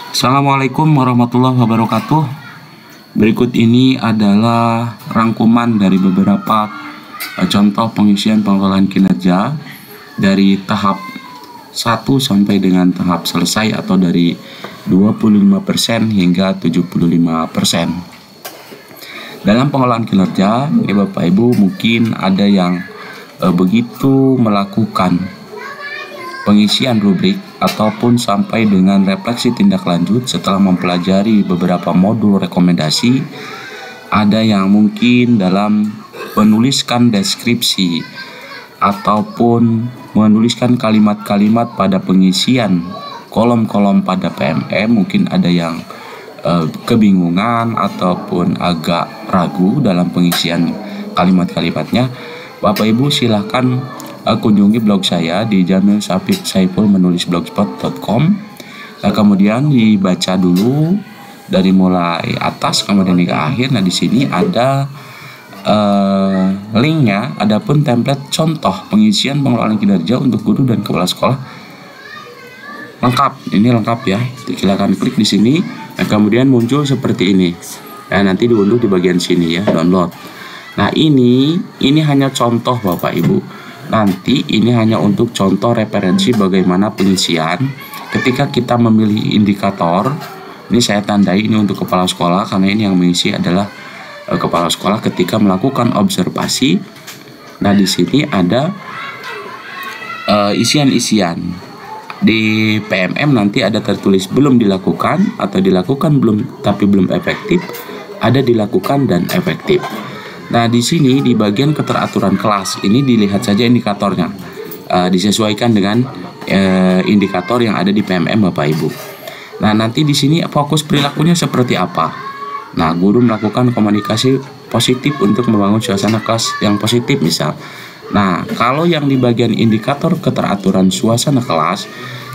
Assalamualaikum warahmatullahi wabarakatuh. Berikut ini adalah rangkuman dari beberapa contoh pengisian pengelolaan kinerja dari tahap 1 sampai dengan tahap selesai atau dari 25% hingga 75%. Dalam pengelolaan kinerja, Bapak Ibu mungkin ada yang begitu melakukan pengisian rubrik ataupun sampai dengan refleksi tindak lanjut setelah mempelajari beberapa modul rekomendasi. Ada yang mungkin dalam menuliskan deskripsi ataupun menuliskan kalimat-kalimat pada pengisian kolom-kolom pada PMM, mungkin ada yang kebingungan ataupun agak ragu dalam pengisian kalimat-kalimatnya. Bapak Ibu silahkan kunjungi blog saya di jamilsaiful_menulisblogspot.com. Nah, kemudian dibaca dulu dari mulai atas kemudian hingga akhir. Nah, di sini ada linknya, adapun template contoh pengisian pengelolaan kinerja untuk guru dan kepala sekolah lengkap. Ini lengkap ya. Silakan klik di sini. Nah, kemudian muncul seperti ini. Nah, nanti diunduh di bagian sini ya, download. Nah, ini hanya contoh Bapak Ibu. Nanti ini hanya untuk contoh referensi bagaimana pengisian. Ketika kita memilih indikator, ini saya tandai ini untuk kepala sekolah karena ini yang mengisi adalah kepala sekolah ketika melakukan observasi. Nah, di sini ada isian-isian. Di PMM nanti ada tertulis belum dilakukan atau dilakukan belum tapi belum efektif, ada dilakukan dan efektif. Nah, di sini di bagian keteraturan kelas ini dilihat saja indikatornya, disesuaikan dengan indikator yang ada di PMM Bapak Ibu. Nah, nanti di sini fokus perilakunya seperti apa. Nah, guru melakukan komunikasi positif untuk membangun suasana kelas yang positif misal. Nah, kalau yang di bagian indikator keteraturan suasana kelas,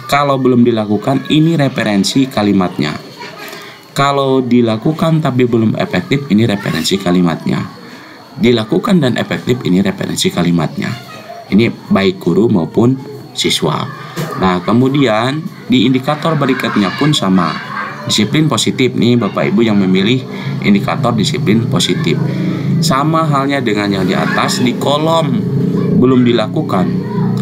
kalau belum dilakukan ini referensi kalimatnya. Kalau dilakukan tapi belum efektif ini referensi kalimatnya. Dilakukan dan efektif ini referensi kalimatnya. Ini baik guru maupun siswa. Nah, kemudian di indikator berikutnya pun sama. Disiplin positif nih Bapak Ibu yang memilih indikator disiplin positif. Sama halnya dengan yang di atas di kolom belum dilakukan,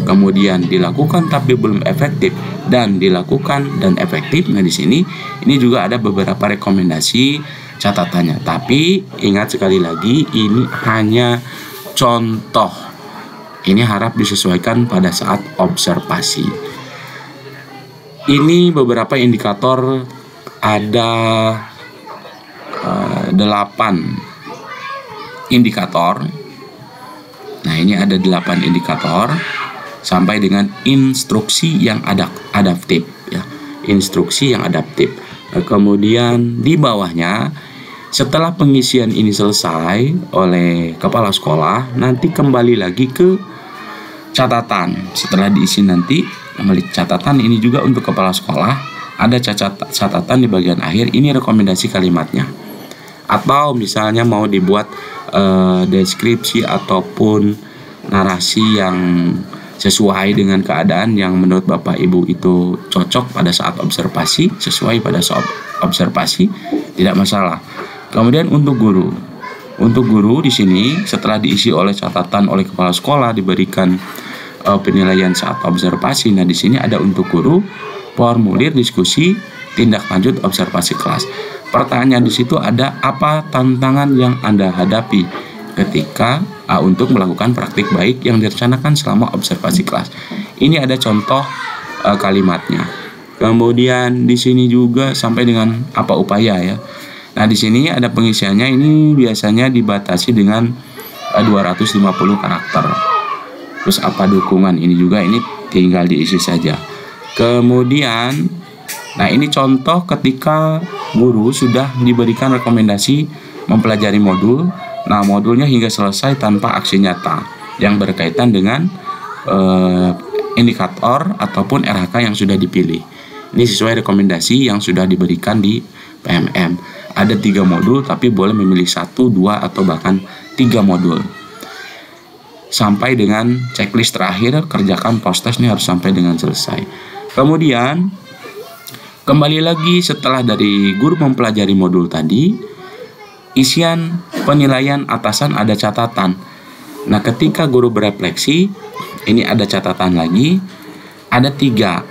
kemudian dilakukan tapi belum efektif dan dilakukan dan efektif. Nah, di sini ini juga ada beberapa rekomendasi catatannya, tapi ingat sekali lagi ini hanya contoh. Ini harap disesuaikan pada saat observasi. Ini beberapa indikator, ada 8 indikator. Nah, ini ada 8 indikator sampai dengan instruksi yang adaptif ya. Instruksi yang adaptif. Nah, kemudian di bawahnya setelah pengisian ini selesai oleh kepala sekolah, nanti kembali lagi ke catatan. Setelah diisi nanti kembali catatan, ini juga untuk kepala sekolah. Ada catatan di bagian akhir, ini rekomendasi kalimatnya. Atau misalnya mau dibuat deskripsi ataupun narasi yang sesuai dengan keadaan yang menurut Bapak Ibu itu cocok pada saat observasi, sesuai pada saat observasi, tidak masalah. Kemudian untuk guru di sini setelah diisi oleh catatan oleh kepala sekolah diberikan penilaian saat observasi. Nah, di sini ada untuk guru formulir diskusi tindak lanjut observasi kelas. Pertanyaan di situ ada apa tantangan yang Anda hadapi ketika untuk melakukan praktik baik yang direncanakan selama observasi kelas. Ini ada contoh kalimatnya. Kemudian di sini juga sampai dengan apa upaya ya. Nah, di sini ada pengisiannya, ini biasanya dibatasi dengan 250 karakter. Terus apa dukungan, ini juga ini tinggal diisi saja. Kemudian, nah ini contoh ketika guru sudah diberikan rekomendasi mempelajari modul. Nah, modulnya hingga selesai tanpa aksi nyata yang berkaitan dengan indikator ataupun RHK yang sudah dipilih. Ini sesuai rekomendasi yang sudah diberikan di PMM. Ada 3 modul tapi boleh memilih 1, 2 atau bahkan 3 modul. Sampai dengan checklist terakhir, kerjakan post test ini harus sampai dengan selesai. Kemudian Kembali lagi setelah dari guru mempelajari modul tadi, isian penilaian atasan ada catatan. Nah, ketika guru berefleksi, ini ada catatan lagi, ada 3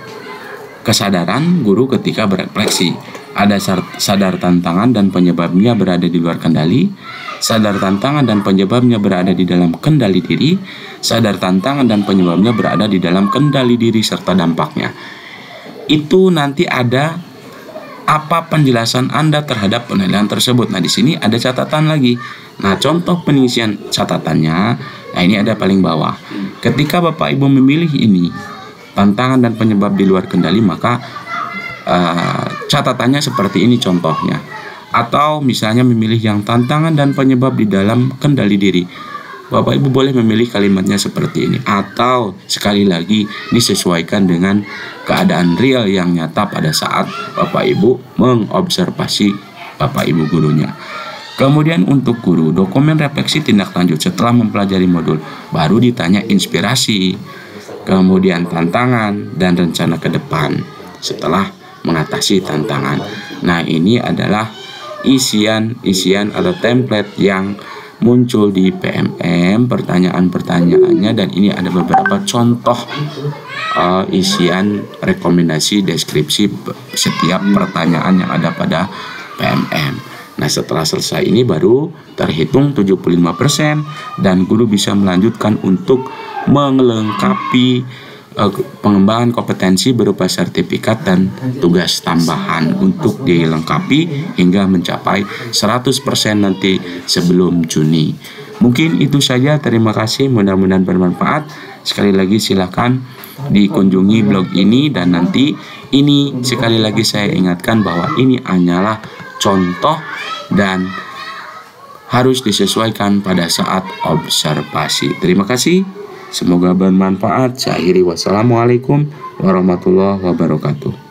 kesadaran guru ketika berefleksi. Ada sadar tantangan dan penyebabnya berada di luar kendali, sadar tantangan dan penyebabnya berada di dalam kendali diri, sadar tantangan dan penyebabnya berada di dalam kendali diri serta dampaknya. Itu nanti ada apa penjelasan Anda terhadap penilaian tersebut. Nah, di sini ada catatan lagi. Nah, contoh pengisian catatannya, nah ini ada paling bawah. Ketika Bapak Ibu memilih ini, tantangan dan penyebab di luar kendali, maka catatannya seperti ini contohnya. Atau misalnya memilih yang tantangan dan penyebab di dalam kendali diri, Bapak Ibu boleh memilih kalimatnya seperti ini. Atau sekali lagi disesuaikan dengan keadaan real yang nyata pada saat Bapak Ibu mengobservasi Bapak Ibu gurunya. Kemudian untuk guru, dokumen refleksi tindak lanjut setelah mempelajari modul, baru ditanya inspirasi, kemudian tantangan dan rencana ke depan setelah mengatasi tantangan. Nah, ini adalah isian atau template yang muncul di PMM, pertanyaan-pertanyaannya, dan ini ada beberapa contoh isian rekomendasi deskripsi setiap pertanyaan yang ada pada PMM. Nah, setelah selesai ini baru terhitung 75% dan guru bisa melanjutkan untuk melengkapi pengembangan kompetensi berupa sertifikat dan tugas tambahan untuk dilengkapi hingga mencapai 100% nanti sebelum Juni. Mungkin itu saja, terima kasih, mudah-mudahan bermanfaat. Sekali lagi silakan dikunjungi blog ini, dan nanti ini sekali lagi saya ingatkan bahwa ini hanyalah contoh dan harus disesuaikan pada saat observasi. Terima kasih. Semoga bermanfaat. Saya akhiri, wassalamualaikum warahmatullahi wabarakatuh.